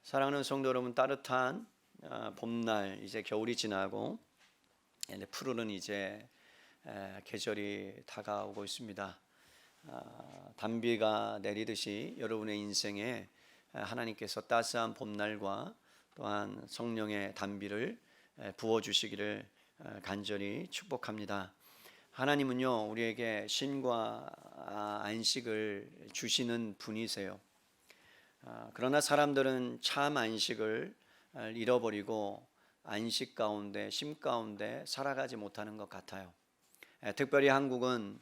사랑하는 성도 여러분, 따뜻한 봄날, 이제 겨울이 지나고 푸르른 이제 계절이 다가오고 있습니다. 단비가 내리듯이 여러분의 인생에 하나님께서 따스한 봄날과 또한 성령의 단비를 부어주시기를 간절히 축복합니다. 하나님은요, 우리에게 쉼과 안식을 주시는 분이세요. 그러나 사람들은 참 안식을 잃어버리고 안식 가운데, 쉼 가운데 살아가지 못하는 것 같아요. 특별히 한국은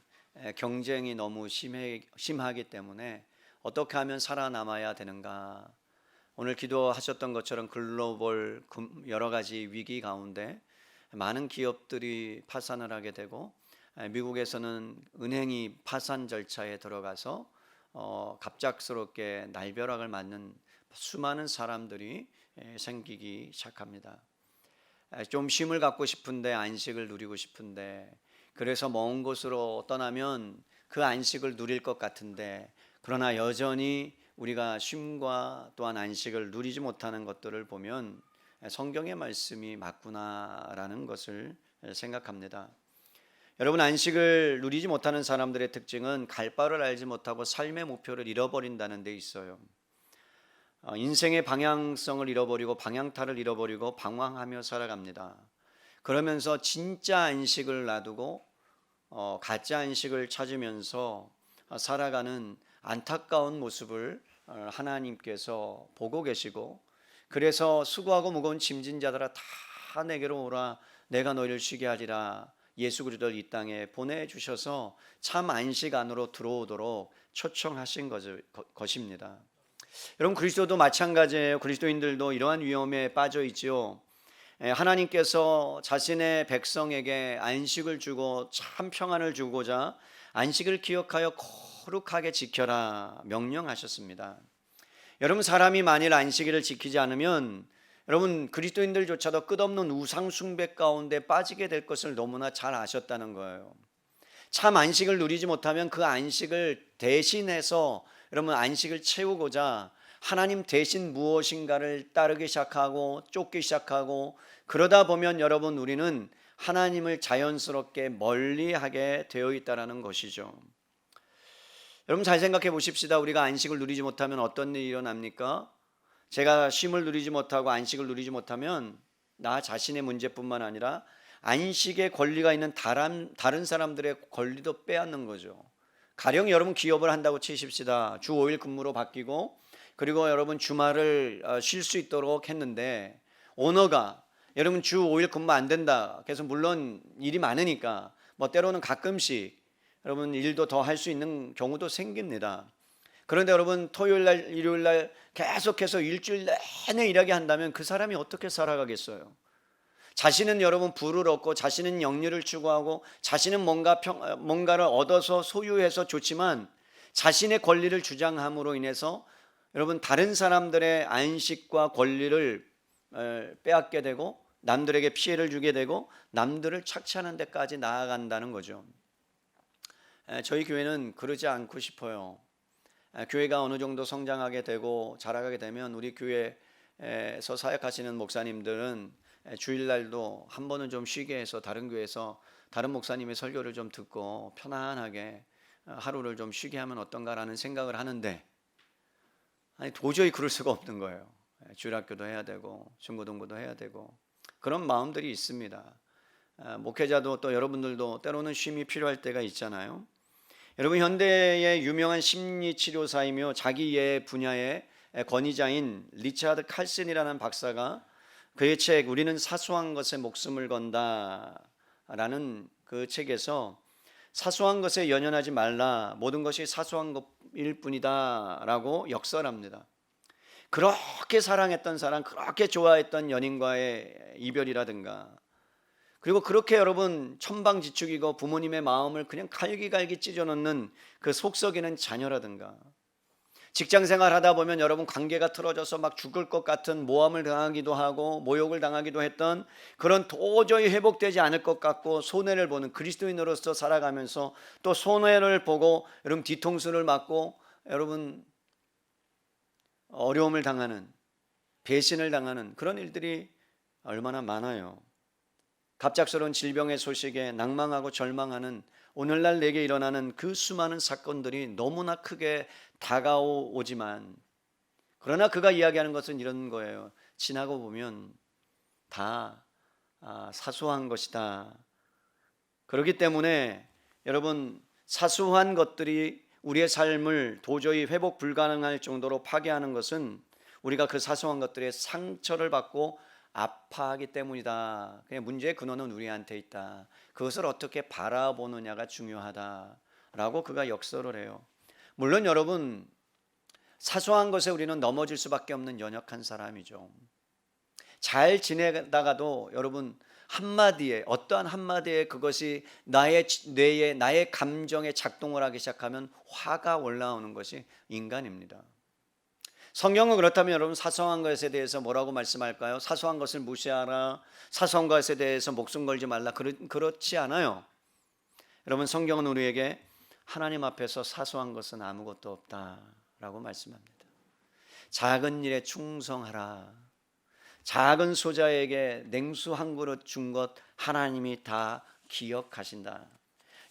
경쟁이 너무 심하기 때문에 어떻게 하면 살아남아야 되는가. 오늘 기도하셨던 것처럼 글로벌 여러 가지 위기 가운데 많은 기업들이 파산을 하게 되고, 미국에서는 은행이 파산 절차에 들어가서 갑작스럽게 날벼락을 맞는 수많은 사람들이 생기기 시작합니다. 좀 쉼을 갖고 싶은데, 안식을 누리고 싶은데, 그래서 먼 곳으로 떠나면 그 안식을 누릴 것 같은데, 그러나 여전히 우리가 쉼과 또한 안식을 누리지 못하는 것들을 보면 성경의 말씀이 맞구나라는 것을 생각합니다. 여러분, 안식을 누리지 못하는 사람들의 특징은 갈 바를 알지 못하고 삶의 목표를 잃어버린다는 데 있어요. 인생의 방향성을 잃어버리고 방향타를 잃어버리고 방황하며 살아갑니다. 그러면서 진짜 안식을 놔두고 가짜 안식을 찾으면서 살아가는 안타까운 모습을 하나님께서 보고 계시고, 그래서 수고하고 무거운 짐진 자들아 다 내게로 오라, 내가 너희를 쉬게 하리라, 예수 그리스도를 이 땅에 보내주셔서 참 안식 안으로 들어오도록 초청하신 것입니다. 여러분, 그리스도도 마찬가지예요. 그리스도인들도 이러한 위험에 빠져 있지요. 하나님께서 자신의 백성에게 안식을 주고 참 평안을 주고자 안식을 기억하여 거룩하게 지켜라 명령하셨습니다. 여러분, 사람이 만일 안식일을 지키지 않으면 여러분, 그리스도인들조차도 끝없는 우상 숭배 가운데 빠지게 될 것을 너무나 잘 아셨다는 거예요. 참 안식을 누리지 못하면 그 안식을 대신해서 여러분 안식을 채우고자 하나님 대신 무엇인가를 따르기 시작하고 쫓기 시작하고, 그러다 보면 여러분, 우리는 하나님을 자연스럽게 멀리하게 되어 있다는 것이죠. 여러분, 잘 생각해 보십시다. 우리가 안식을 누리지 못하면 어떤 일이 일어납니까? 제가 쉼을 누리지 못하고 안식을 누리지 못하면 나 자신의 문제뿐만 아니라 안식의 권리가 있는 다른 사람들의 권리도 빼앗는 거죠. 가령 여러분, 기업을 한다고 치십시다. 주 5일 근무로 바뀌고, 그리고 여러분 주말을 쉴 수 있도록 했는데, 오너가 여러분 주 5일 근무 안 된다. 그래서 물론 일이 많으니까 때로는 가끔씩 여러분 일도 더 할 수 있는 경우도 생깁니다. 그런데 여러분, 토요일날 일요일날 계속해서 일주일 내내 일하게 한다면 그 사람이 어떻게 살아가겠어요? 자신은 여러분 부를 얻고 자신은 영리를 추구하고 자신은 뭔가를 얻어서 소유해서 좋지만, 자신의 권리를 주장함으로 인해서 여러분 다른 사람들의 안식과 권리를 빼앗게 되고 남들에게 피해를 주게 되고 남들을 착취하는 데까지 나아간다는 거죠. 저희 교회는 그러지 않고 싶어요. 교회가 어느 정도 성장하게 되고 자라가게 되면 우리 교회에서 사역하시는 목사님들은 주일날도 한 번은 좀 쉬게 해서 다른 교회에서 다른 목사님의 설교를 좀 듣고 편안하게 하루를 좀 쉬게 하면 어떤가라는 생각을 하는데, 도저히 그럴 수가 없는 거예요. 주일학교도 해야 되고 중고등부도 해야 되고 그런 마음들이 있습니다. 목회자도 또 여러분들도 때로는 쉼이 필요할 때가 있잖아요. 여러분, 현대의 유명한 심리치료사이며 자기의 분야의 권위자인 리차드 칼슨이라는 박사가 그의 책 우리는 사소한 것에 목숨을 건다라는 그 책에서 사소한 것에 연연하지 말라, 모든 것이 사소한 것일 뿐이다 라고 역설합니다. 그렇게 사랑했던 사람, 그렇게 좋아했던 연인과의 이별이라든가, 그리고 그렇게 여러분 천방지축이고 부모님의 마음을 그냥 갈기갈기 찢어놓는 그 속썩이는 자녀라든가, 직장생활 하다 보면 여러분 관계가 틀어져서 막 죽을 것 같은 모함을 당하기도 하고 모욕을 당하기도 했던 그런 도저히 회복되지 않을 것 같고 손해를 보는 그리스도인으로서 살아가면서 또 손해를 보고 여러분 뒤통수를 맞고 여러분 어려움을 당하는 배신을 당하는 그런 일들이 얼마나 많아요. 갑작스러운 질병의 소식에 낭망하고 절망하는 오늘날 내게 일어나는 그 수많은 사건들이 너무나 크게 다가오지만, 그러나 그가 이야기하는 것은 이런 거예요. 지나고 보면 다 사소한 것이다. 그렇기 때문에 여러분, 사소한 것들이 우리의 삶을 도저히 회복 불가능할 정도로 파괴하는 것은 우리가 그 사소한 것들의 상처를 받고 아파하기 때문이다. 그냥 문제의 근원은 우리한테 있다. 그것을 어떻게 바라보느냐가 중요하다라고 그가 역설을 해요. 물론 여러분, 사소한 것에 우리는 넘어질 수밖에 없는 연약한 사람이죠. 잘 지내다가도 여러분, 한마디에, 어떠한 한마디에 그것이 나의 뇌에, 나의 감정에 작동을 하기 시작하면 화가 올라오는 것이 인간입니다. 성경은 그렇다면 여러분, 사소한 것에 대해서 뭐라고 말씀할까요? 사소한 것을 무시하라, 사소한 것에 대해서 목숨 걸지 말라, 그렇지 않아요. 여러분, 성경은 우리에게 하나님 앞에서 사소한 것은 아무것도 없다라고 말씀합니다. 작은 일에 충성하라. 작은 소자에게 냉수 한 그릇 준 것 하나님이 다 기억하신다.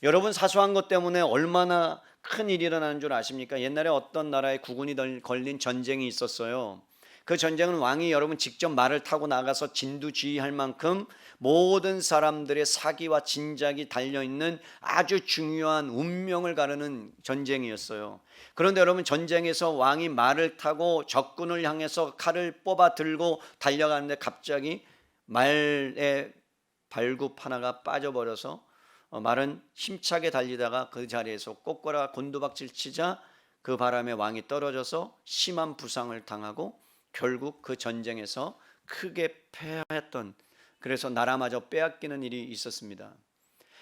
여러분, 사소한 것 때문에 얼마나 큰 일이 일어나는 줄 아십니까? 옛날에 어떤 나라에 국군이 걸린 전쟁이 있었어요. 그 전쟁은 왕이 여러분 직접 말을 타고 나가서 진두지휘할 만큼 모든 사람들의 사기와 진작이 달려있는 아주 중요한 운명을 가르는 전쟁이었어요. 그런데 여러분, 전쟁에서 왕이 말을 타고 적군을 향해서 칼을 뽑아 들고 달려가는데 갑자기 말의 발굽 하나가 빠져버려서 말은 힘차게 달리다가 그 자리에서 꼬꼬라 곤두박질 치자 그 바람에 왕이 떨어져서 심한 부상을 당하고 결국 그 전쟁에서 크게 패했던, 그래서 나라마저 빼앗기는 일이 있었습니다.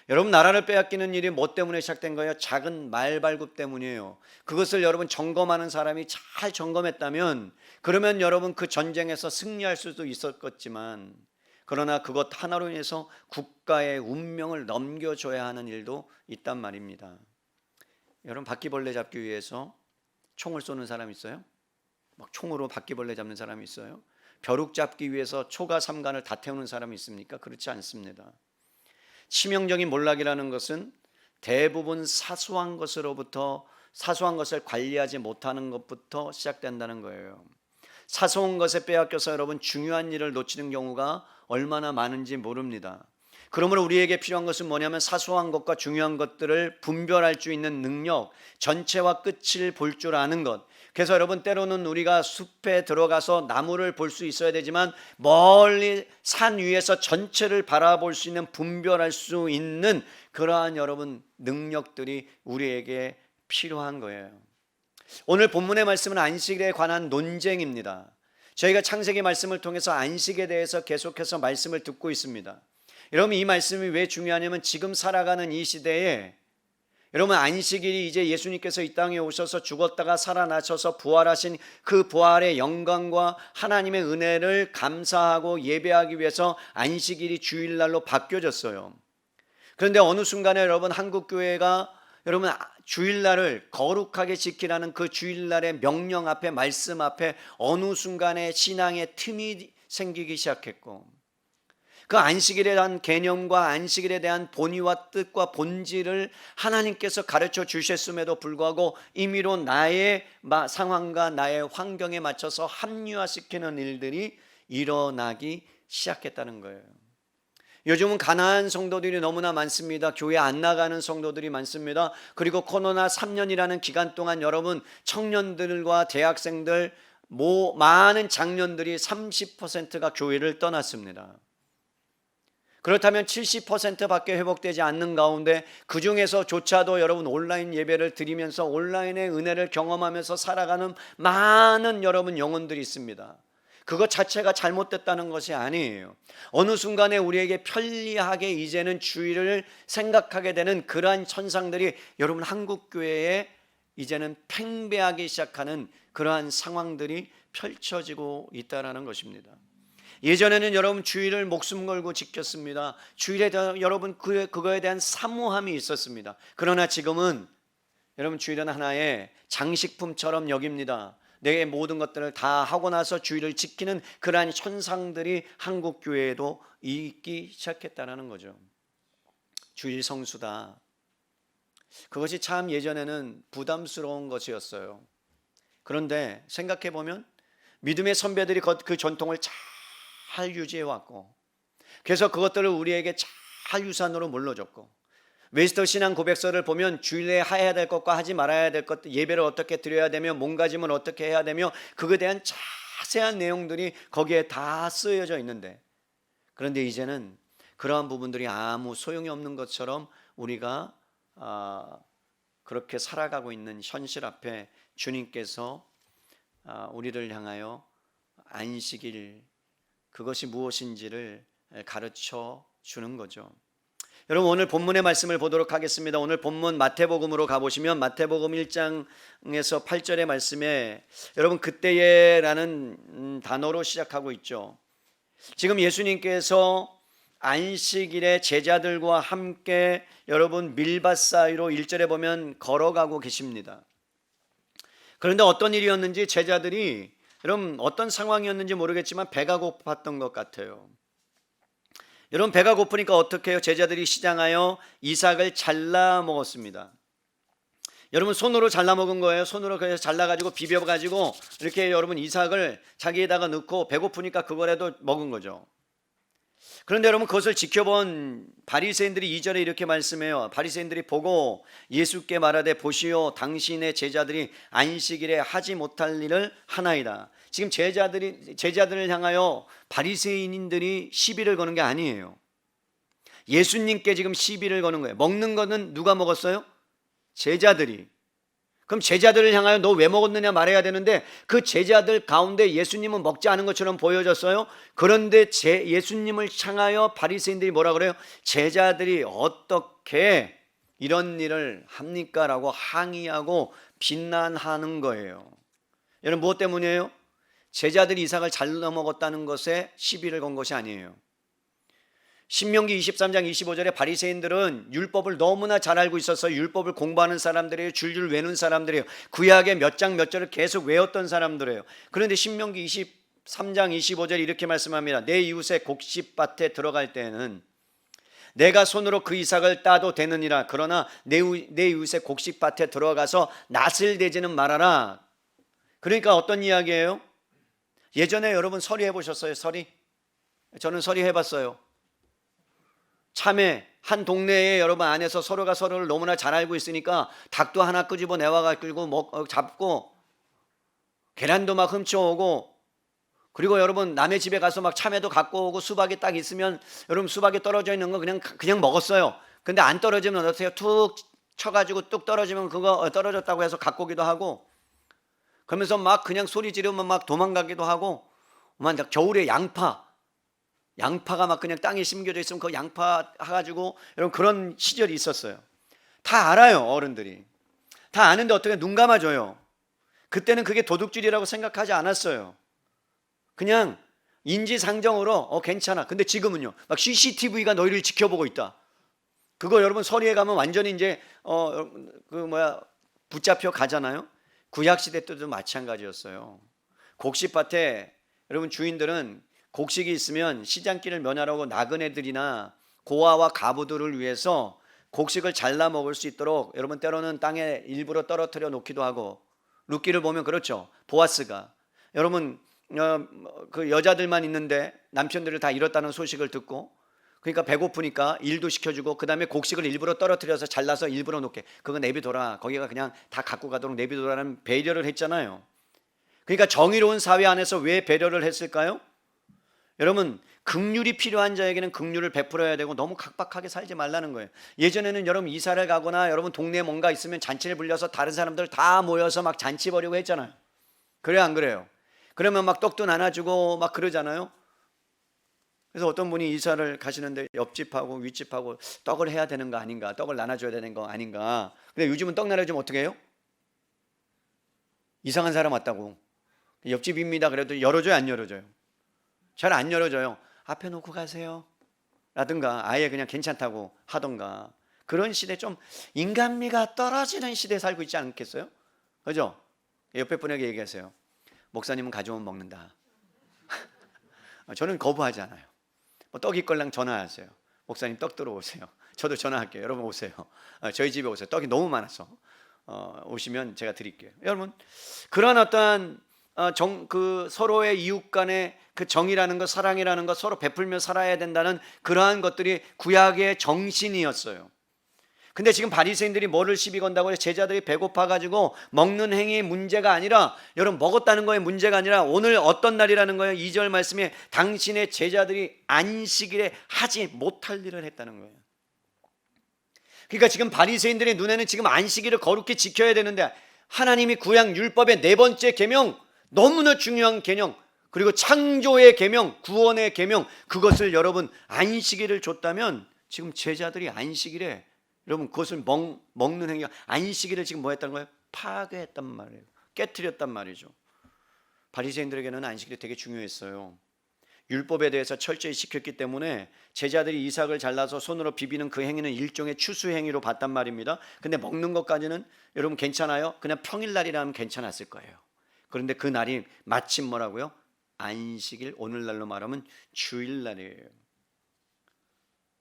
여러분, 나라를 빼앗기는 일이 뭐 때문에 시작된 거예요? 작은 말발굽 때문이에요. 그것을 여러분 점검하는 사람이 잘 점검했다면 그러면 여러분 그 전쟁에서 승리할 수도 있었겠지만, 그러나 그것 하나로 인해서 국가의 운명을 넘겨줘야 하는 일도 있단 말입니다. 여러분, 바퀴벌레 잡기 위해서 총을 쏘는 사람 있어요? 막 총으로 바퀴벌레 잡는 사람이 있어요? 벼룩 잡기 위해서 초가 삼간을 다 태우는 사람이 있습니까? 그렇지 않습니다. 치명적인 몰락이라는 것은 대부분 사소한 것으로부터, 사소한 것을 관리하지 못하는 것부터 시작된다는 거예요. 사소한 것에 빼앗겨서 여러분 중요한 일을 놓치는 경우가 얼마나 많은지 모릅니다. 그러므로 우리에게 필요한 것은 뭐냐면 사소한 것과 중요한 것들을 분별할 수 있는 능력, 전체와 끝을 볼 줄 아는 것. 그래서 여러분, 때로는 우리가 숲에 들어가서 나무를 볼 수 있어야 되지만 멀리 산 위에서 전체를 바라볼 수 있는, 분별할 수 있는 그러한 여러분 능력들이 우리에게 필요한 거예요. 오늘 본문의 말씀은 안식일에 관한 논쟁입니다. 저희가 창세기 말씀을 통해서 안식에 대해서 계속해서 말씀을 듣고 있습니다. 여러분, 이 말씀이 왜 중요하냐면 지금 살아가는 이 시대에 여러분, 안식일이 이제 예수님께서 이 땅에 오셔서 죽었다가 살아나셔서 부활하신 그 부활의 영광과 하나님의 은혜를 감사하고 예배하기 위해서 안식일이 주일날로 바뀌어졌어요. 그런데 어느 순간에 여러분, 한국교회가 여러분 주일날을 거룩하게 지키라는 그 주일날의 명령 앞에, 말씀 앞에 어느 순간에 신앙의 틈이 생기기 시작했고, 그 안식일에 대한 개념과 안식일에 대한 본의와 뜻과 본질을 하나님께서 가르쳐 주셨음에도 불구하고 임의로 나의 상황과 나의 환경에 맞춰서 합리화시키는 일들이 일어나기 시작했다는 거예요. 요즘은 가난한 성도들이 너무나 많습니다. 교회 안 나가는 성도들이 많습니다. 그리고 코로나 3년이라는 기간 동안 여러분 청년들과 대학생들, 많은 장년들이 30%가 교회를 떠났습니다. 그렇다면 70%밖에 회복되지 않는 가운데 그 중에서조차도 여러분 온라인 예배를 드리면서 온라인의 은혜를 경험하면서 살아가는 많은 여러분 영혼들이 있습니다. 그것 자체가 잘못됐다는 것이 아니에요. 어느 순간에 우리에게 편리하게 이제는 주일을 생각하게 되는 그러한 천상들이 여러분 한국교회에 이제는 팽배하기 시작하는 그러한 상황들이 펼쳐지고 있다는 것입니다. 예전에는 여러분 주일을 목숨 걸고 지켰습니다. 주일에 대한 여러분 그거에 대한 사모함이 있었습니다. 그러나 지금은 여러분 주일은 하나의 장식품처럼 여깁니다. 내 모든 것들을 다 하고 나서 주일을 지키는 그러한 현상들이 한국 교회에도 있기 시작했다는 거죠. 주일 성수다. 그것이 참 예전에는 부담스러운 것이었어요. 그런데 생각해 보면 믿음의 선배들이 그 전통을 잘 유지해 왔고, 그래서 그것들을 우리에게 잘 유산으로 물려줬고, 웨스터 신앙 고백서를 보면 주일에 해야 될 것과 하지 말아야 될 것, 예배를 어떻게 드려야 되며 몸가짐을 어떻게 해야 되며 그거에 대한 자세한 내용들이 거기에 다 쓰여져 있는데, 그런데 이제는 그러한 부분들이 아무 소용이 없는 것처럼 우리가 그렇게 살아가고 있는 현실 앞에 주님께서 우리를 향하여 안식일, 그것이 무엇인지를 가르쳐 주는 거죠. 여러분, 오늘 본문의 말씀을 보도록 하겠습니다. 오늘 본문 마태복음으로 가보시면 마태복음 1장에서 8절의 말씀에 여러분 그때에라는 단어로 시작하고 있죠. 지금 예수님께서 안식일에 제자들과 함께 여러분 밀밭 사이로 1절에 보면 걸어가고 계십니다. 그런데 어떤 일이었는지 제자들이 여러분 어떤 상황이었는지 모르겠지만 배가 고팠던 것 같아요. 여러분 배가 고프니까 어떻게 해요? 제자들이 시장하여 이삭을 잘라 먹었습니다. 여러분 손으로 잘라 먹은 거예요. 손으로 그래서 잘라가지고 비벼가지고 이렇게 여러분 이삭을 자기에다가 넣고 배고프니까 그거라도 먹은 거죠. 그런데 여러분 그것을 지켜본 바리새인들이 2절에 이렇게 말씀해요. 바리새인들이 보고 예수께 말하되 보시오 당신의 제자들이 안식일에 하지 못할 일을 하나이다. 지금 제자들을 향하여 바리새인들이 시비를 거는 게 아니에요. 예수님께 지금 시비를 거는 거예요. 먹는 거는 누가 먹었어요? 제자들이. 그럼 제자들을 향하여 너 왜 먹었느냐 말해야 되는데 그 제자들 가운데 예수님은 먹지 않은 것처럼 보여졌어요. 그런데 예수님을 향하여 바리새인들이 뭐라 그래요? 제자들이 어떻게 이런 일을 합니까? 라고 항의하고 비난하는 거예요. 여러분 무엇 때문이에요? 제자들이 이삭을 잘라 먹었다는 것에 시비를 건 것이 아니에요. 신명기 23장 25절에 바리새인들은 율법을 너무나 잘 알고 있어서 율법을 공부하는 사람들이에요. 줄줄 외우는 사람들이에요. 구약의 몇 장 몇 절을 계속 외웠던 사람들이에요. 그런데 신명기 23장 25절 이렇게 말씀합니다. 내 이웃의 곡식밭에 들어갈 때는 내가 손으로 그 이삭을 따도 되느니라. 그러나 내 이웃의 곡식밭에 들어가서 낫을 대지는 말아라. 그러니까 어떤 이야기예요? 예전에 여러분 서리 해보셨어요? 서리? 저는 서리 해봤어요. 참에 한 동네에 여러분 안에서 서로가 서로를 너무나 잘 알고 있으니까 닭도 하나 끄집어 내와가지고 잡고 계란도 막 훔쳐오고, 그리고 여러분 남의 집에 가서 막 참외도 갖고 오고 수박이 딱 있으면 여러분 수박이 떨어져 있는 거 그냥 먹었어요. 근데 안 떨어지면 어떠세요? 툭 쳐가지고 뚝 떨어지면 그거 떨어졌다고 해서 갖고 오기도 하고, 그러면서 막 그냥 소리 지르면 막 도망가기도 하고, 막 겨울에 양파가 막 그냥 땅에 심겨져 있으면 그 양파 해가지고 여러분 그런 시절이 있었어요. 다 알아요. 어른들이 다 아는데 어떻게 눈 감아줘요. 그때는 그게 도둑질이라고 생각하지 않았어요. 그냥 인지상정으로 괜찮아. 근데 지금은요 막 CCTV가 너희를 지켜보고 있다. 그거 여러분 서리에 가면 완전히 이제 붙잡혀 가잖아요. 구약시대 때도 마찬가지였어요. 곡식밭에 여러분 주인들은 곡식이 있으면 시장길을 면하라고 나그네들이나 고아와 가부들을 위해서 곡식을 잘라 먹을 수 있도록 여러분 때로는 땅에 일부러 떨어뜨려 놓기도 하고, 룻기를 보면 그렇죠. 보아스가 여러분 그 여자들만 있는데 남편들을 다 잃었다는 소식을 듣고, 그러니까 배고프니까 일도 시켜주고 그 다음에 곡식을 일부러 떨어뜨려서 잘라서 일부러 놓게, 그거 내비둬라, 거기가 그냥 다 갖고 가도록 내비둬라는 배려를 했잖아요. 그러니까 정의로운 사회 안에서 왜 배려를 했을까요? 여러분 긍휼이 필요한 자에게는 긍휼을 베풀어야 되고 너무 각박하게 살지 말라는 거예요. 예전에는 여러분 이사를 가거나 여러분 동네에 뭔가 있으면 잔치를 불려서 다른 사람들 다 모여서 막 잔치 벌이고 했잖아요. 그래요 안 그래요? 그러면 막 떡도 나눠주고 막 그러잖아요. 그래서 어떤 분이 이사를 가시는데 옆집하고 윗집하고 떡을 해야 되는 거 아닌가, 떡을 나눠줘야 되는 거 아닌가. 근데 요즘은 떡 나눠주면 어떻게 해요? 이상한 사람 왔다고, 옆집입니다 그래도 열어줘요 안 열어줘요? 잘 안 열어줘요. 앞에 놓고 가세요 라든가 아예 그냥 괜찮다고 하던가. 그런 시대, 좀 인간미가 떨어지는 시대에 살고 있지 않겠어요? 그죠? 옆에 분에게 얘기하세요. 목사님은 가져오면 먹는다. 저는 거부하지 않아요. 떡 있걸랑 전화하세요. 목사님 떡 들어오세요. 저도 전화할게요. 여러분 오세요. 저희 집에 오세요. 떡이 너무 많아서 오시면 제가 드릴게요. 여러분, 그런 어떠한 그 서로의 이웃 간의 그 정이라는 것, 사랑이라는 것, 서로 베풀며 살아야 된다는 그러한 것들이 구약의 정신이었어요. 근데 지금 바리새인들이 뭐를 시비 건다고 해서 제자들이 배고파가지고 먹는 행위 문제가 아니라, 여러분, 먹었다는 거에 문제가 아니라 오늘 어떤 날이라는 거예요. 2절 말씀에 당신의 제자들이 안식일에 하지 못할 일을 했다는 거예요. 그러니까 지금 바리새인들의 눈에는 지금 안식일을 거룩히 지켜야 되는데, 하나님이 구약 율법의 네 번째 계명, 너무나 중요한 계명, 그리고 창조의 계명, 구원의 계명, 그것을 여러분 안식일을 줬다면 지금 제자들이 안식일에 여러분 그것을 먹는 행위가, 안식일을 지금 뭐 했다는 거예요? 파괴했단 말이에요. 깨트렸단 말이죠. 바리새인들에게는 안식일이 되게 중요했어요. 율법에 대해서 철저히 지켰기 때문에 제자들이 이삭을 잘라서 손으로 비비는 그 행위는 일종의 추수 행위로 봤단 말입니다. 근데 먹는 것까지는 여러분 괜찮아요? 그냥 평일날이라면 괜찮았을 거예요. 그런데 그 날이 마침 뭐라고요? 안식일, 오늘날로 말하면 주일날이에요.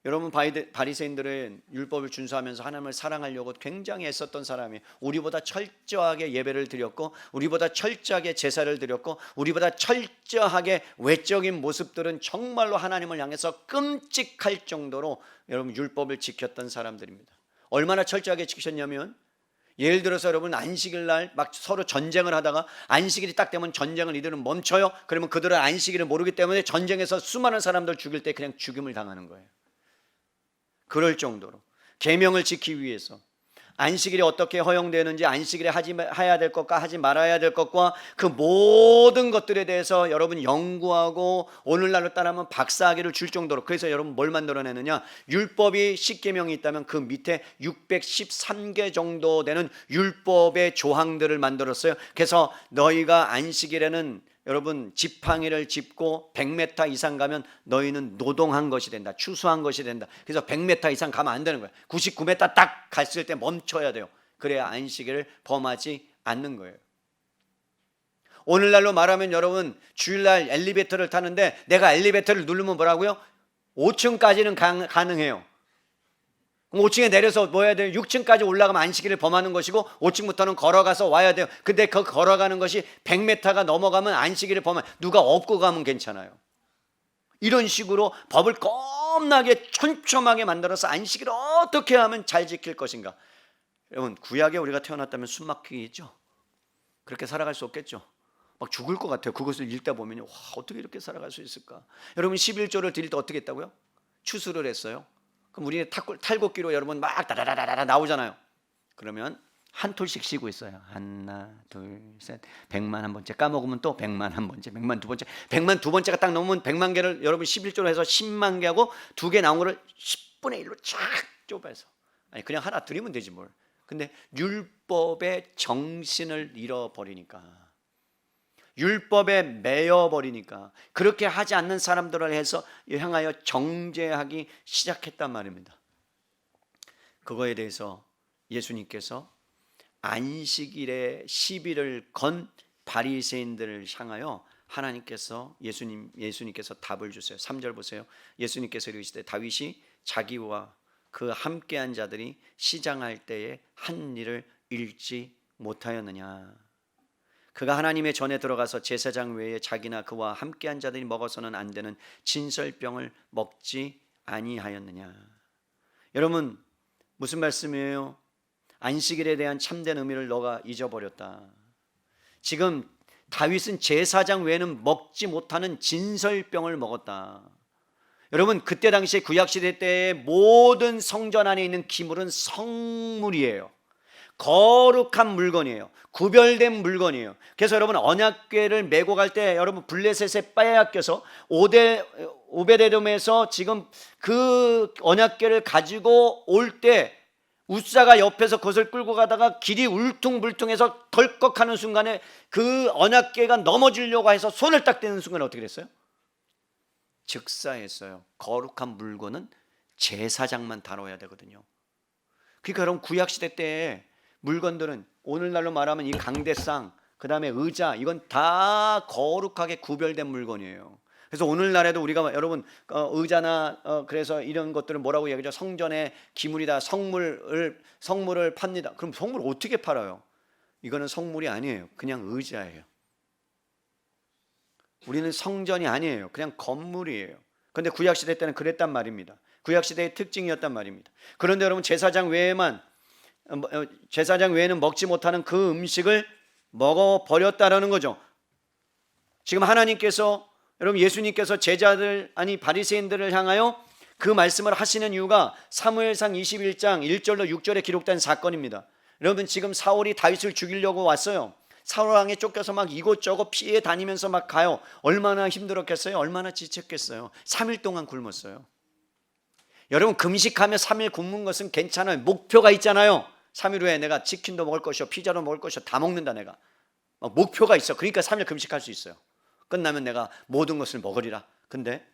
여러분, 바리새인들은 율법을 준수하면서 하나님을 사랑하려고 굉장히 애썼던 사람이, 우리보다 철저하게 예배를 드렸고, 우리보다 철저하게 제사를 드렸고, 우리보다 철저하게 외적인 모습들은 정말로 하나님을 향해서 끔찍할 정도로 여러분 율법을 지켰던 사람들입니다. 얼마나 철저하게 지키셨냐면, 예를 들어서 여러분 안식일 날 막 서로 전쟁을 하다가 안식일이 딱 되면 전쟁을 이들은 멈춰요. 그러면 그들은 안식일을 모르기 때문에 전쟁에서 수많은 사람들 죽일 때 그냥 죽임을 당하는 거예요. 그럴 정도로 계명을 지키기 위해서 안식일이 어떻게 허용되는지, 안식일에 해야 될 것과 하지 말아야 될 것과 그 모든 것들에 대해서 여러분 연구하고 오늘날로 따르면 박사학위를 줄 정도로, 그래서 여러분 뭘 만들어내느냐, 율법이 10계명이 있다면 그 밑에 613개 정도 되는 율법의 조항들을 만들었어요. 그래서 너희가 안식일에는 여러분 지팡이를 짚고 100m 이상 가면 너희는 노동한 것이 된다, 추수한 것이 된다. 그래서 100m 이상 가면 안 되는 거예요. 99m 딱 갔을 때 멈춰야 돼요. 그래야 안식일을 범하지 않는 거예요. 오늘날로 말하면 여러분 주일날 엘리베이터를 타는데 내가 엘리베이터를 누르면 뭐라고요? 5층까지는 가능해요. 5층에 내려서 뭐 해야 돼요? 6층까지 올라가면 안식일을 범하는 것이고 5층부터는 걸어가서 와야 돼요. 근데 그 걸어가는 것이 100m가 넘어가면 안식일을 범하면, 누가 업고 가면 괜찮아요. 이런 식으로 법을 겁나게 촘촘하게 만들어서 안식일을 어떻게 하면 잘 지킬 것인가. 여러분, 구약에 우리가 태어났다면 숨 막히겠죠. 그렇게 살아갈 수 없겠죠. 막 죽을 것 같아요. 그것을 읽다 보면 와, 어떻게 이렇게 살아갈 수 있을까. 여러분 11조를 드릴 때 어떻게 했다고요? 추수를 했어요. 그럼 우리는 탈곡기로 여러분 막 다다다다다 나오잖아요. 그러면 한 톨씩 쉬고 있어요. 하나, 둘, 셋. 100만 한 번째 까먹으면 또 100만 한 번째, 100만 두 번째, 100만 두 번째가 딱 넘으면 100만 개를 여러분 11조로 해서 10만 개하고 2개 나온 거를 10분의 1로 쫙 좁아서, 아니 그냥 하나 드리면 되지 뭘. 근데 율법의 정신을 잃어버리니까, 율법에 매여버리니까, 그렇게 하지 않는 사람들을 향하여 정죄하기 시작했단 말입니다. 그거에 대해서 예수님께서 안식일에 시비를 건 바리새인들을 향하여 하나님께서 예수님께서 답을 주세요. 3절 보세요. 예수님께서 이르시되 다윗이 자기와 그 함께한 자들이 시장할 때에 한 일을 잃지 못하였느냐. 그가 하나님의 전에 들어가서 제사장 외에 자기나 그와 함께한 자들이 먹어서는 안 되는 진설병을 먹지 아니하였느냐. 여러분 무슨 말씀이에요? 안식일에 대한 참된 의미를 너가 잊어버렸다. 지금 다윗은 제사장 외에는 먹지 못하는 진설병을 먹었다. 여러분 그때 당시에 구약시대 때의 모든 성전 안에 있는 기물은 성물이에요. 거룩한 물건이에요. 구별된 물건이에요. 그래서 여러분 언약궤를 메고 갈 때 여러분 블레셋에 빼앗겨서 오베데돔에서 지금 그 언약궤를 가지고 올 때 웃사가 옆에서 그것을 끌고 가다가 길이 울퉁불퉁해서 덜컥하는 순간에 그 언약궤가 넘어지려고 해서 손을 딱 대는 순간에 어떻게 됐어요? 즉사했어요. 거룩한 물건은 제사장만 다뤄야 되거든요. 그러니까 여러분 구약시대 때에 물건들은 오늘날로 말하면 이 강대상, 그 다음에 의자, 이건 다 거룩하게 구별된 물건이에요. 그래서 오늘날에도 우리가 여러분 의자나 그래서 이런 것들을 뭐라고 얘기하죠? 성전의 기물이다. 성물을 팝니다. 그럼 성물 어떻게 팔아요? 이거는 성물이 아니에요. 그냥 의자예요. 우리는 성전이 아니에요. 그냥 건물이에요. 그런데 구약시대 때는 그랬단 말입니다. 구약시대의 특징이었단 말입니다. 그런데 여러분 제사장 외에는 먹지 못하는 그 음식을 먹어버렸다라는 거죠. 지금 하나님께서 여러분 예수님께서 제자들 아니 바리새인들을 향하여 그 말씀을 하시는 이유가 사무엘상 21장 1절로 6절에 기록된 사건입니다. 여러분 지금 사울이 다윗을 죽이려고 왔어요. 사울 왕에 쫓겨서 막 이곳저곳 피해 다니면서 막 가요. 얼마나 힘들었겠어요? 얼마나 지쳤겠어요? 3일 동안 굶었어요. 여러분 금식하며 3일 굶는 것은 괜찮아요. 목표가 있잖아요. 3일 후에 내가 치킨도 먹을 것이요 피자도 먹을 것이요 다 먹는다. 내가 목표가 있어. 그러니까 3일 금식할 수 있어요. 끝나면 내가 모든 것을 먹으리라. 근데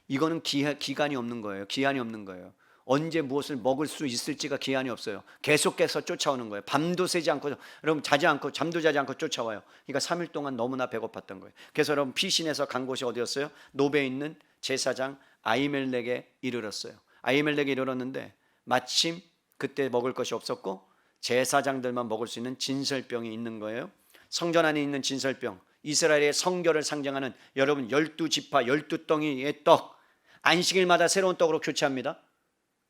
이거는 기간이 없는 거예요. 기한이 없는 거예요. 언제 무엇을 먹을 수 있을지가 기한이 없어요. 계속해서 쫓아오는 거예요. 밤도 새지 않고 여러분 자지 않고 잠도 자지 않고 쫓아와요. 그러니까 3일 동안 너무나 배고팠던 거예요. 그래서 여러분 피신에서 간 곳이 어디였어요? 노베에 있는 제사장 아히멜렉에 이르렀어요. 아히멜렉에 이르렀는데 마침 그때 먹을 것이 없었고 제사장들만 먹을 수 있는 진설병이 있는 거예요. 성전 안에 있는 진설병, 이스라엘의 성결을 상징하는 여러분 12지파 12덩이의 떡, 안식일마다 새로운 떡으로 교체합니다.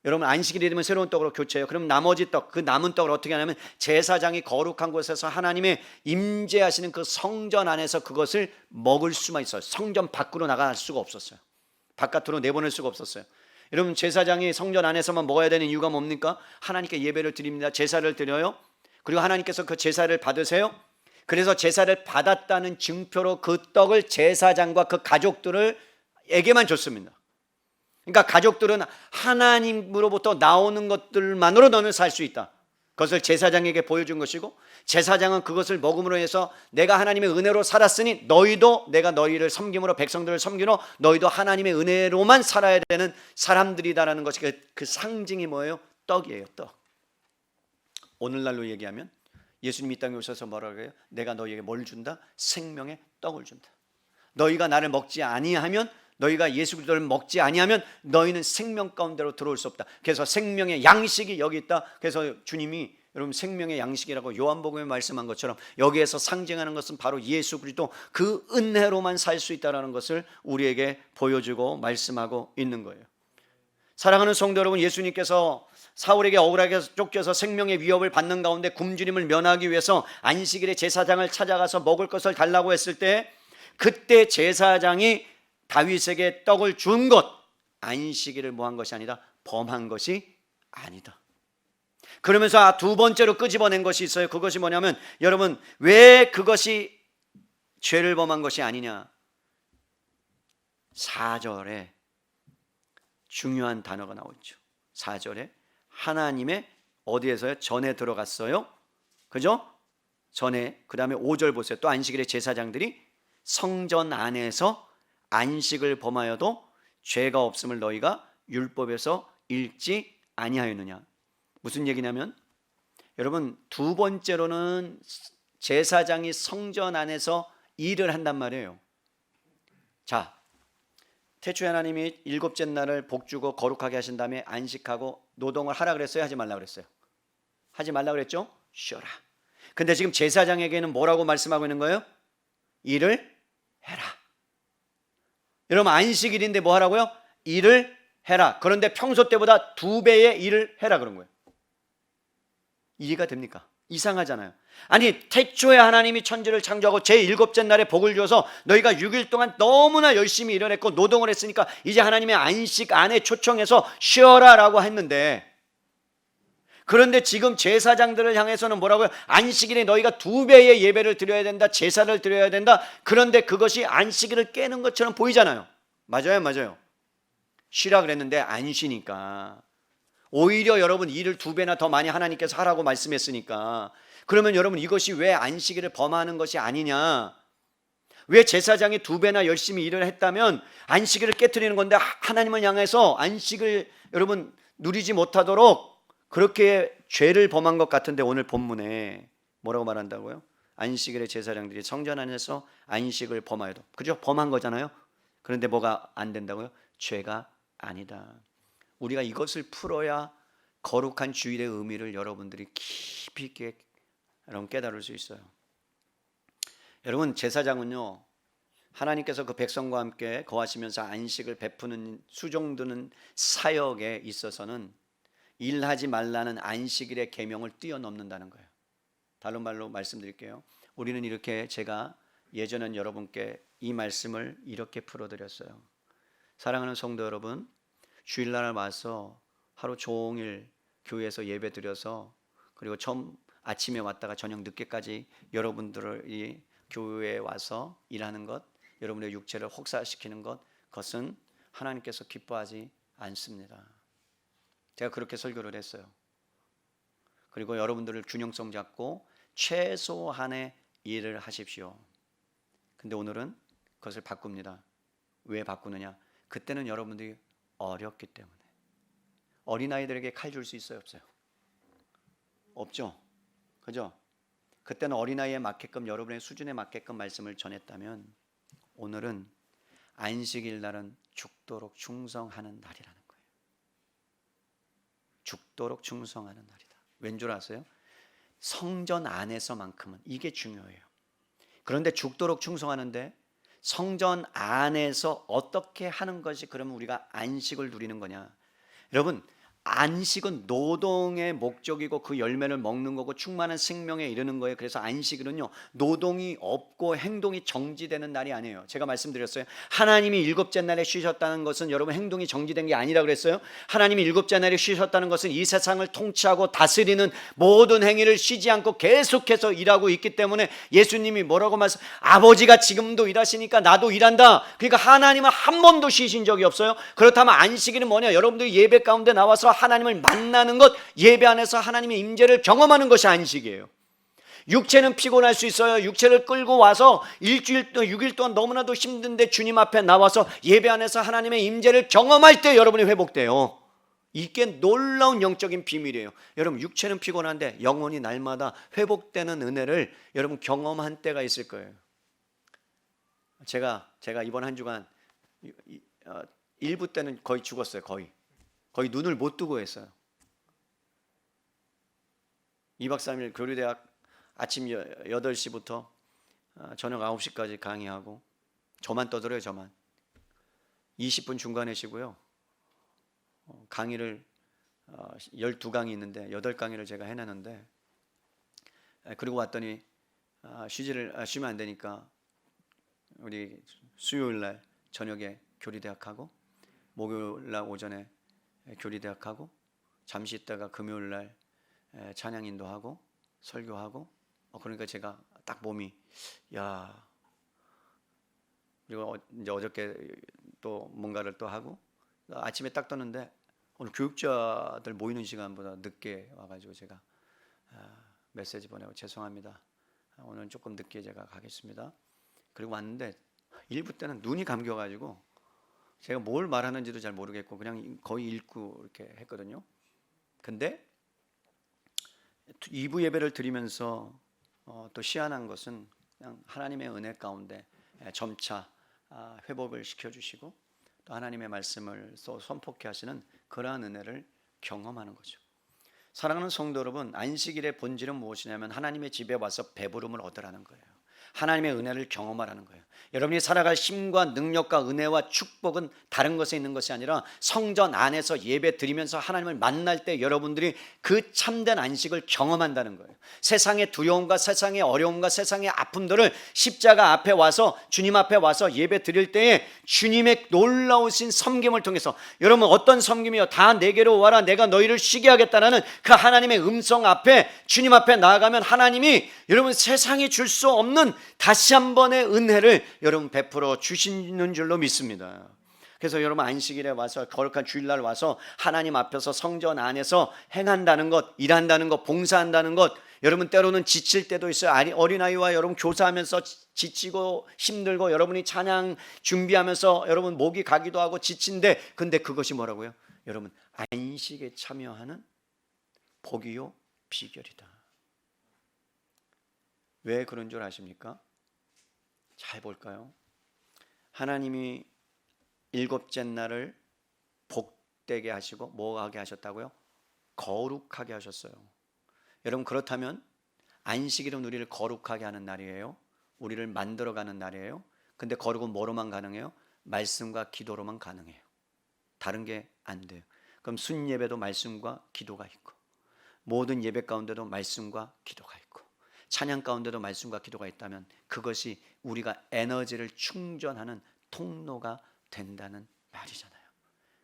여러분 안식일이 되면 새로운 떡으로 교체해요. 그럼 나머지 떡, 그 남은 떡을 어떻게 하냐면 제사장이 거룩한 곳에서 하나님의 임재하시는 그 성전 안에서 그것을 먹을 수만 있어요. 성전 밖으로 나갈 수가 없었어요. 바깥으로 내보낼 수가 없었어요. 여러분 제사장이 성전 안에서만 먹어야 되는 이유가 뭡니까? 하나님께 예배를 드립니다. 제사를 드려요. 그리고 하나님께서 그 제사를 받으세요. 그래서 제사를 받았다는 증표로 그 떡을 제사장과 그 가족들에게만 줬습니다. 그러니까 가족들은 하나님으로부터 나오는 것들만으로 너는 살 수 있다. 그것을 제사장에게 보여준 것이고 제사장은 그것을 먹음으로 해서 내가 하나님의 은혜로 살았으니 너희도 내가 너희를 섬김으로 백성들을 섬기로 너희도 하나님의 은혜로만 살아야 되는 사람들이다라는 것이 그 상징이 뭐예요? 떡이에요. 떡. 오늘날로 얘기하면 예수님이 이 땅에 오셔서 뭐라고 해요? 내가 너희에게 뭘 준다? 생명의 떡을 준다. 너희가 나를 먹지 아니하면 너희가 예수 그리스도를 먹지 아니하면 너희는 생명 가운데로 들어올 수 없다. 그래서 생명의 양식이 여기 있다. 그래서 주님이 여러분 생명의 양식이라고 요한복음에 말씀한 것처럼 여기에서 상징하는 것은 바로 예수 그리스도 그 은혜로만 살 수 있다는 것을 우리에게 보여주고 말씀하고 있는 거예요. 사랑하는 성도 여러분, 예수님께서 사울에게 억울하게 쫓겨서 생명의 위협을 받는 가운데 굶주림을 면하기 위해서 안식일에 제사장을 찾아가서 먹을 것을 달라고 했을 때 그때 제사장이 다윗에게 떡을 준 것, 안식일을 뭐한 것이 아니다, 범한 것이 아니다. 그러면서 두 번째로 끄집어낸 것이 있어요. 그것이 뭐냐면 여러분 왜 그것이 죄를 범한 것이 아니냐, 4절에 중요한 단어가 나오죠. 4절에 하나님의 어디에서요? 전에 들어갔어요. 그죠? 전에. 그 다음에 5절 보세요. 또 안식일에 제사장들이 성전 안에서 안식을 범하여도 죄가 없음을 너희가 율법에서 읽지 아니하였느냐. 무슨 얘기냐면 여러분 두 번째로는 제사장이 성전 안에서 일을 한단 말이에요. 자, 태초에 하나님이 일곱째 날을 복주고 거룩하게 하신 다음에 안식하고 노동을 하라 그랬어요? 하지 말라 그랬어요? 하지 말라 그랬죠? 쉬어라. 근데 지금 제사장에게는 뭐라고 말씀하고 있는 거예요? 일을 해라. 여러분 안식일인데 뭐 하라고요? 일을 해라. 그런데 평소 때보다 2배의 일을 해라 그런 거예요. 이해가 됩니까? 이상하잖아요. 아니 태초에 하나님이 천지를 창조하고 제7째 날에 복을 주어서 너희가 6일 동안 너무나 열심히 일을 했고 노동을 했으니까 이제 하나님의 안식 안에 초청해서 쉬어라 라고 했는데, 그런데 지금 제사장들을 향해서는 뭐라고요? 안식일에 너희가 2배의 예배를 드려야 된다, 제사를 드려야 된다. 그런데 그것이 안식일을 깨는 것처럼 보이잖아요. 맞아요, 맞아요. 쉬라 그랬는데 안 쉬니까 오히려 여러분 일을 2배나 더 많이 하나님께서 하라고 말씀했으니까, 그러면 여러분 이것이 왜 안식일을 범하는 것이 아니냐, 왜 제사장이 2배나 열심히 일을 했다면 안식일을 깨트리는 건데 하나님을 향해서 안식을 여러분 누리지 못하도록 그렇게 죄를 범한 것 같은데 오늘 본문에 뭐라고 말한다고요? 안식일에 제사장들이 성전 안에서 안식을 범하여도, 그죠? 범한 거잖아요. 그런데 뭐가 안 된다고요? 죄가 아니다. 우리가 이것을 풀어야 거룩한 주일의 의미를 여러분들이 깊이 있게 여러분 깨달을 수 있어요. 여러분, 제사장은요, 하나님께서 그 백성과 함께 거하시면서 안식을 베푸는 수종드는 사역에 있어서는 일하지 말라는 안식일의 계명을 뛰어넘는다는 거예요. 다른 말로 말씀드릴게요. 우리는 이렇게, 제가 예전엔 여러분께 이 말씀을 이렇게 풀어드렸어요. 사랑하는 성도 여러분, 주일날 와서 하루 종일 교회에서 예배 드려서, 그리고 처음 아침에 왔다가 저녁 늦게까지 여러분들이 교회에 와서 일하는 것, 여러분의 육체를 혹사시키는 것, 그것은 하나님께서 기뻐하지 않습니다. 제가 그렇게 설교를 했어요. 그리고 여러분들을 균형성 잡고 최소한의 일을 하십시오. 근데 오늘은 그것을 바꿉니다. 왜 바꾸느냐? 그때는 여러분들이 어렸기 때문에. 어린아이들에게 칼 줄 수 있어요, 없어요? 없죠? 그죠? 그때는 어린아이에 맞게끔, 여러분의 수준에 맞게끔 말씀을 전했다면, 오늘은 안식일 날은 죽도록 충성하는 날이라는 거예요. 죽도록 충성하는 날이다. 왠 줄 아세요? 성전 안에서만큼은 이게 중요해요. 그런데 죽도록 충성하는데 성전 안에서 어떻게 하는 것이 그러면 우리가 안식을 누리는 거냐? 여러분, 안식은 노동의 목적이고 그 열매를 먹는 거고 충만한 생명에 이르는 거예요. 그래서 안식일은요, 노동이 없고 행동이 정지되는 날이 아니에요. 제가 말씀드렸어요. 하나님이 일곱째 날에 쉬셨다는 것은 여러분 행동이 정지된 게 아니라 그랬어요. 하나님이 일곱째 날에 쉬셨다는 것은 이 세상을 통치하고 다스리는 모든 행위를 쉬지 않고 계속해서 일하고 있기 때문에, 예수님이 뭐라고 말씀? 아버지가 지금도 일하시니까 나도 일한다. 그러니까 하나님은 한 번도 쉬신 적이 없어요. 그렇다면 안식일은 뭐냐? 여러분들이 예배 가운데 나와서 하나님을 만나는 것, 예배 안에서 하나님의 임재를 경험하는 것이 안식이에요. 육체는 피곤할 수 있어요. 육체를 끌고 와서 일주일 동안, 6일 동안 너무나도 힘든데 주님 앞에 나와서 예배 안에서 하나님의 임재를 경험할 때 여러분이 회복돼요. 이게 놀라운 영적인 비밀이에요. 여러분, 육체는 피곤한데 영혼이 날마다 회복되는 은혜를 여러분 경험한 때가 있을 거예요. 제가 이번 한 주간 1부 때는 거의 죽었어요. 거의 눈을 못 뜨고 했어요. 2박 3일 교류대학 아침 8시부터 저녁 9시까지 강의하고, 저만 떠들어요. 저만 20분 중간에 쉬고요. 강의를 12강이 있는데 8강의를 제가 해내는데, 그리고 왔더니 쉬면 안 되니까 우리 수요일날 저녁에 교리대학하고, 목요일날 오전에 교리대학하고, 잠시 있다가 금요일날 찬양 인도하고 설교하고, 그러니까 제가 딱 몸이, 야, 그리고 이제 어저께 또 뭔가를 또 하고, 아침에 딱 떴는데 오늘 교육자들 모이는 시간보다 늦게 와가지고 제가 메시지 보내고 죄송합니다. 오늘 조금 늦게 제가 가겠습니다. 그리고 왔는데 1부 때는 눈이 감겨가지고 제가 뭘 말하는지도 잘 모르겠고 그냥 거의 읽고 이렇게 했거든요. 근데 2부 예배를 드리면서 또 희한한 것은 그냥 하나님의 은혜 가운데 점차 회복을 시켜주시고, 또 하나님의 말씀을 또 선포케 하시는 그러한 은혜를 경험하는 거죠. 사랑하는 성도 여러분, 안식일의 본질은 무엇이냐면 하나님의 집에 와서 배부름을 얻으라는 거예요. 하나님의 은혜를 경험하라는 거예요. 여러분이 살아갈 힘과 능력과 은혜와 축복은 다른 것에 있는 것이 아니라 성전 안에서 예배 드리면서 하나님을 만날 때 여러분들이 그 참된 안식을 경험한다는 거예요. 세상의 두려움과 세상의 어려움과 세상의 아픔들을 십자가 앞에 와서, 주님 앞에 와서 예배 드릴 때에 주님의 놀라우신 섬김을 통해서, 여러분 어떤 섬김이요? 다 내게로 와라, 내가 너희를 쉬게 하겠다라는 그 하나님의 음성 앞에, 주님 앞에 나아가면 하나님이 여러분 세상이 줄 수 없는 다시 한 번의 은혜를 여러분 베풀어 주시는 줄로 믿습니다. 그래서 여러분 안식일에 와서, 거룩한 주일날 와서 하나님 앞에서 성전 안에서 행한다는 것, 일한다는 것, 봉사한다는 것, 여러분 때로는 지칠 때도 있어요. 어린아이와 여러분 교사하면서 지치고 힘들고, 여러분이 찬양 준비하면서 여러분 목이 가기도 하고 지친데, 근데 그것이 뭐라고요? 여러분 안식에 참여하는 복이요 비결이다. 왜 그런 줄 아십니까? 잘 볼까요? 하나님이 일곱째 날을 복되게 하시고 뭐 하게 하셨다고요? 거룩하게 하셨어요. 여러분, 그렇다면 안식일은 우리를 거룩하게 하는 날이에요. 우리를 만들어가는 날이에요. 근데 거룩은 뭐로만 가능해요? 말씀과 기도로만 가능해요. 다른 게 안 돼요. 그럼 순예배도 말씀과 기도가 있고, 모든 예배 가운데도 말씀과 기도가 있고, 찬양 가운데도 말씀과 기도가 있다면 그것이 우리가 에너지를 충전하는 통로가 된다는 말이잖아요.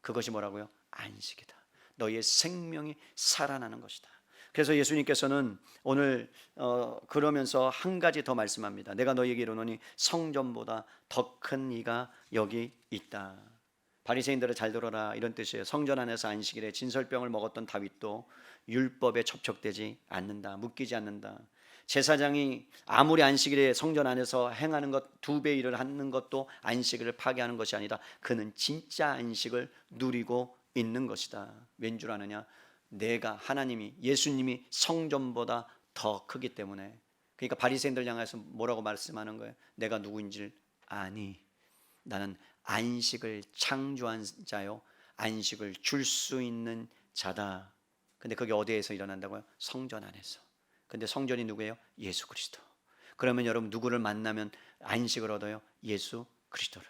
그것이 뭐라고요? 안식이다. 너희의 생명이 살아나는 것이다. 그래서 예수님께서는 오늘 그러면서 한 가지 더 말씀합니다. 내가 너희에게 이르노니 성전보다 더 큰 이가 여기 있다. 바리새인들을 잘 들어라, 이런 뜻이에요. 성전 안에서 안식일에 진설병을 먹었던 다윗도 율법에 첩촉되지 않는다, 묶이지 않는다. 제사장이 아무리 안식일에 성전 안에서 행하는 것 2배 일을 하는 것도 안식일을 파괴하는 것이 아니라 그는 진짜 안식을 누리고 있는 것이다. 왠 줄 아느냐? 내가, 하나님이, 예수님이 성전보다 더 크기 때문에. 그러니까 바리새인들 향해서 뭐라고 말씀하는 거예요? 내가 누구인지를 아니. 나는 안식을 창조한 자요, 안식을 줄 수 있는 자다. 근데 그게 어디에서 일어난다고요? 성전 안에서. 근데 성전이 누구예요? 예수 그리스도. 그러면 여러분, 누구를 만나면 안식을 얻어요? 예수 그리스도를.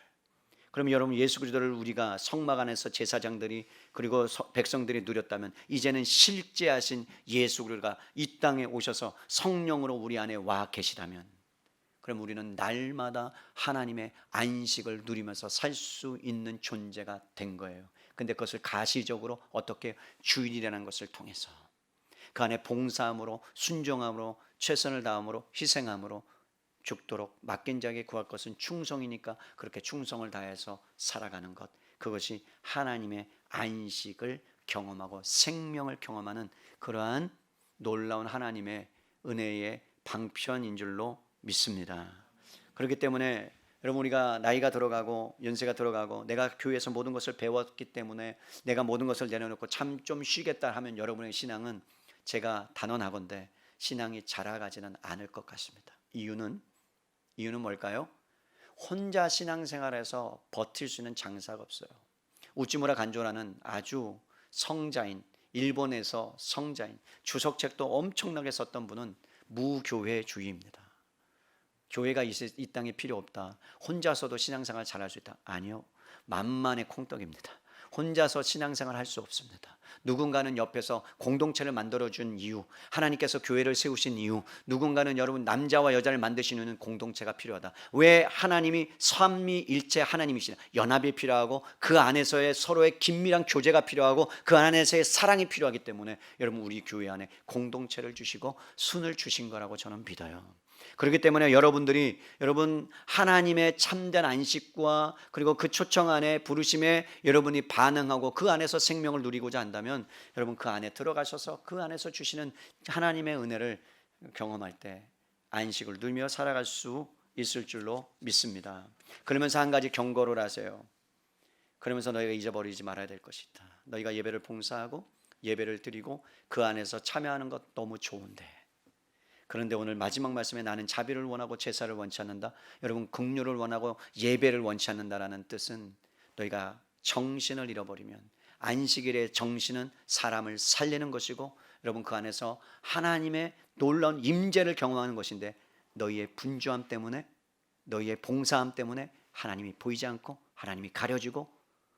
그러면 여러분, 예수 그리스도를 우리가 성막 안에서 제사장들이 그리고 백성들이 누렸다면, 이제는 실제하신 예수 그리스도가 이 땅에 오셔서 성령으로 우리 안에 와 계시다면, 그럼 우리는 날마다 하나님의 안식을 누리면서 살 수 있는 존재가 된 거예요. 근데 그것을 가시적으로 어떻게? 주일이라는 것을 통해서, 그 안에 봉사함으로, 순종함으로, 최선을 다함으로, 희생함으로, 죽도록 맡긴 자에게 구할 것은 충성이니까 그렇게 충성을 다해서 살아가는 것, 그것이 하나님의 안식을 경험하고 생명을 경험하는 그러한 놀라운 하나님의 은혜의 방편인 줄로 믿습니다. 그렇기 때문에 여러분, 우리가 나이가 들어가고 연세가 들어가고 내가 교회에서 모든 것을 배웠기 때문에 내가 모든 것을 내려놓고 참 좀 쉬겠다 하면 여러분의 신앙은, 제가 단언하건대 신앙이 자라가지는 않을 것 같습니다. 이유는 뭘까요? 혼자 신앙생활에서 버틸 수 있는 장사가 없어요. 우찌무라 간조라는 아주 성자인, 일본에서 성자인, 주석책도 엄청나게 썼던 분은 무교회주의입니다. 교회가 이 땅에 필요 없다, 혼자서도 신앙생활 잘할 수 있다. 아니요, 만만의 콩떡입니다. 혼자서 신앙생활 할 수 없습니다. 누군가는 옆에서 공동체를 만들어준 이유, 하나님께서 교회를 세우신 이유, 누군가는 여러분 남자와 여자를 만드시는 이유는 공동체가 필요하다. 왜? 하나님이 삼위일체 하나님이시다. 연합이 필요하고 그 안에서의 서로의 긴밀한 교제가 필요하고 그 안에서의 사랑이 필요하기 때문에 여러분, 우리 교회 안에 공동체를 주시고 순을 주신 거라고 저는 믿어요. 그렇기 때문에 여러분들이, 여러분 하나님의 참된 안식과 그리고 그 초청 안에 부르심에 여러분이 반응하고 그 안에서 생명을 누리고자 한다면, 여러분 그 안에 들어가셔서 그 안에서 주시는 하나님의 은혜를 경험할 때 안식을 누리며 살아갈 수 있을 줄로 믿습니다. 그러면서 한 가지 경고를 하세요. 그러면서 너희가 잊어버리지 말아야 될 것이 있다. 너희가 예배를 봉사하고 예배를 드리고 그 안에서 참여하는 것 너무 좋은데, 그런데 오늘 마지막 말씀에 나는 자비를 원하고 제사를 원치 않는다. 여러분, 긍휼을 원하고 예배를 원치 않는다라는 뜻은, 너희가 정신을 잃어버리면, 안식일의 정신은 사람을 살리는 것이고 여러분 그 안에서 하나님의 놀라운 임재를 경험하는 것인데, 너희의 분주함 때문에, 너희의 봉사함 때문에 하나님이 보이지 않고 하나님이 가려지고,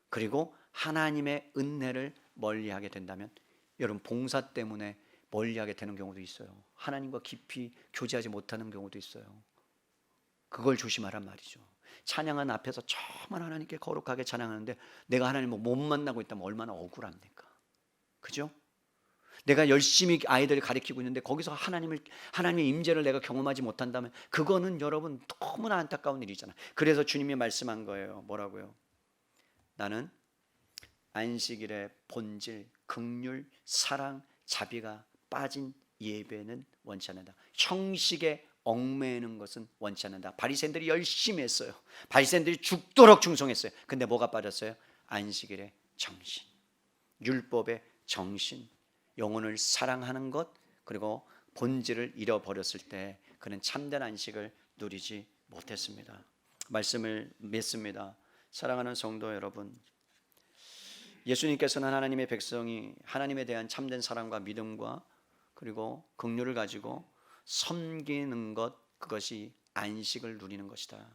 그리고 하나님의 은혜를 멀리하게 된다면, 여러분 봉사 때문에 멀리하게 되는 경우도 있어요. 하나님과 깊이 교제하지 못하는 경우도 있어요. 그걸 조심하란 말이죠. 찬양한 앞에서 정말 하나님께 거룩하게 찬양하는데 내가 하나님을 못 만나고 있다면 얼마나 억울합니까? 그죠? 내가 열심히 아이들을 가르치고 있는데 거기서 하나님의 임재를 내가 경험하지 못한다면 그거는 여러분 너무나 안타까운 일이잖아요. 그래서 주님이 말씀한 거예요. 뭐라고요? 나는 안식일의 본질, 긍휼, 사랑, 자비가 빠진 예배는 원치 않는다. 형식에 얽매이는 것은 원치 않는다. 바리새인들이 열심히 했어요. 바리새인들이 죽도록 충성했어요. 근데 뭐가 빠졌어요? 안식일의 정신, 율법의 정신, 영혼을 사랑하는 것, 그리고 본질을 잃어버렸을 때 그는 참된 안식을 누리지 못했습니다. 말씀을 믿습니다. 사랑하는 성도 여러분, 예수님께서는 하나님의 백성이 하나님에 대한 참된 사랑과 믿음과 그리고 긍휼을 가지고 섬기는 것, 그것이 안식을 누리는 것이다.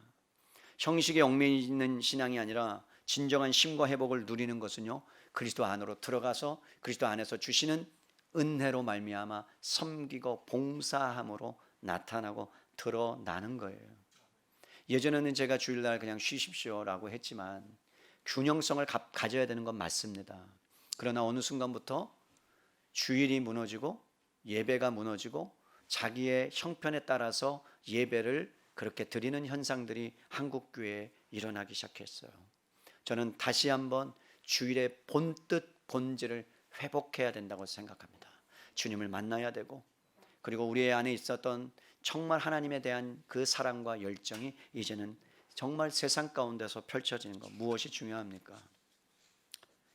형식에 얽매여 있는 신앙이 아니라 진정한 쉼과 회복을 누리는 것은요, 그리스도 안으로 들어가서 그리스도 안에서 주시는 은혜로 말미암아 섬기고 봉사함으로 나타나고 드러나는 거예요. 예전에는 제가 주일날 그냥 쉬십시오라고 했지만 균형성을 가져야 되는 건 맞습니다. 그러나 어느 순간부터 주일이 무너지고 예배가 무너지고 자기의 형편에 따라서 예배를 그렇게 드리는 현상들이 한국 교회에 일어나기 시작했어요. 저는 다시 한번 주일의 본뜻 본질을 회복해야 된다고 생각합니다. 주님을 만나야 되고, 그리고 우리 안에 있었던 정말 하나님에 대한 그 사랑과 열정이 이제는 정말 세상 가운데서 펼쳐지는 것. 무엇이 중요합니까?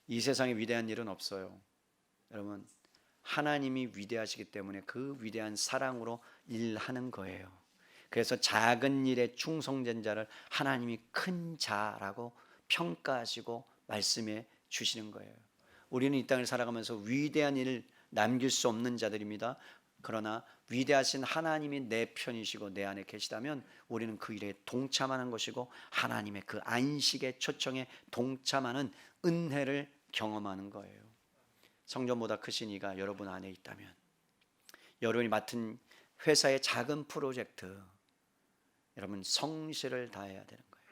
이 세상에 위대한 일은 없어요. 여러분, 하나님이 위대하시기 때문에 그 위대한 사랑으로 일하는 거예요. 그래서 작은 일에 충성된 자를 하나님이 큰 자라고 평가하시고 말씀해 주시는 거예요. 우리는 이 땅을 살아가면서 위대한 일을 남길 수 없는 자들입니다. 그러나 위대하신 하나님이 내 편이시고 내 안에 계시다면 우리는 그 일에 동참하는 것이고 하나님의 그 안식의 초청에 동참하는 은혜를 경험하는 거예요. 성전보다 크신 이가 여러분 안에 있다면, 여러분이 맡은 회사의 작은 프로젝트, 여러분 성실을 다해야 되는 거예요.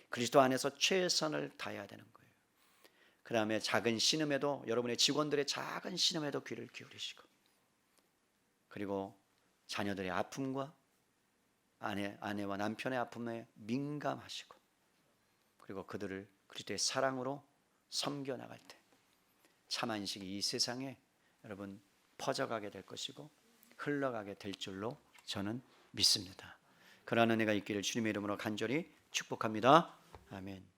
그리스도 안에서 최선을 다해야 되는 거예요. 그 다음에 작은 신음에도, 여러분의 직원들의 작은 신음에도 귀를 기울이시고, 그리고 자녀들의 아픔과 아내와 남편의 아픔에 민감하시고, 그리고 그들을 그리스도의 사랑으로 섬겨나갈 때 참 안식이 이 세상에 여러분 퍼져가게 될 것이고 흘러가게 될 줄로 저는 믿습니다. 그러한 은혜가 있기를 주님의 이름으로 간절히 축복합니다. 아멘.